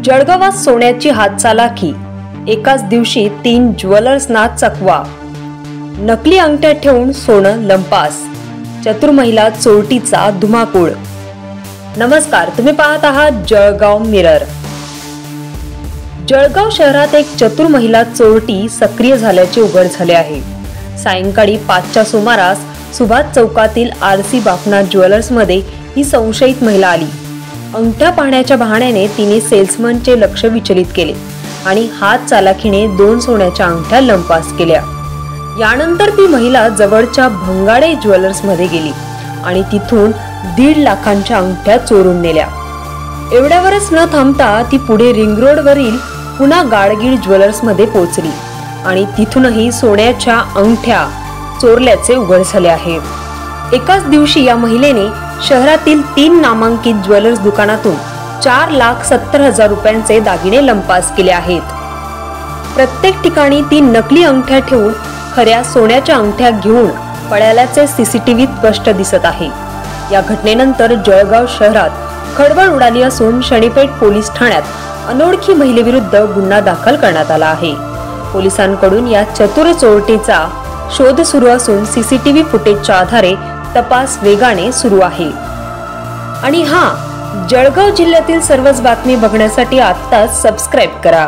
जळगावात सोन्याची हातचालाखी, एकाच दिवशी 3 ज्वेलर्सना चकवा, नकली अंगठ्या ठेवून सोनं लंपास, चतुर महिला चोरटीचा धुमाकूळ। नमस्कार, तुम्ही पाहत आहात जळगाव मिरर। जळगाव शहरात एक चतुर महिला चोरटी सक्रिय झाल्याचे उघड झाले आहे। सायंकाळी 5च्या सुमारास सुभाष चौकातील आरसी बाफना ज्वेलर्स मध्ये ही संशयित महिला आली। अंगठ्या पाहण्याच्या बहाण्याने तिने सेल्समनचे लक्ष विचलित केले आणि हात चालाखीने 2 सोन्याच्या अंगठ्या लंपास केल्या। यानंतर ती महिला जवळच्या भंगाडे ज्वेलर्स मध्ये गेली आणि तिथून 1.5 लाखांच्या अंगठ्या चोरून नेल्या। एवढ्यावरच न थांबता ती पुढे रिंग रोड वरील पुन्हा गाडगीळ ज्वेलर्स मध्ये पोहोचली आणि तिथूनही सोन्याच्या अंगठ्या चोरल्याचे उघड झाले आहे। एकाच दिवशी या महिलेने शहरातील 3 नामांकित ज्वेलर्स दुकानातून 4,70,000 रुपयांचे दागिने लंपास केले आहेत। प्रत्येक ठिकाणी ती नकली अंगठ्या ठेवून खऱ्या सोन्याच्या अंगठ्या घेऊन पळाल्याचे सीसीटीव्हीत स्पष्ट दिसत आहे। या घटनेनंतर जळगाव शहरात खळबळ उडाली असून शनीपेठ पोलीस ठाण्यात अनोळखी महिलेविरुद्ध गुन्हा दाखल करण्यात आला आहे। पोलिसांकडून या चतुर चोरटीचा शोध सुरू असून सीसीटीव्ही फुटेजच्या आधारे तपास वेगाने सुरू आहे। आणि जळगाव जिल्ह्यातील सर्वच बातमी बघण्यासाठी आत्ताच सबस्क्राइब करा।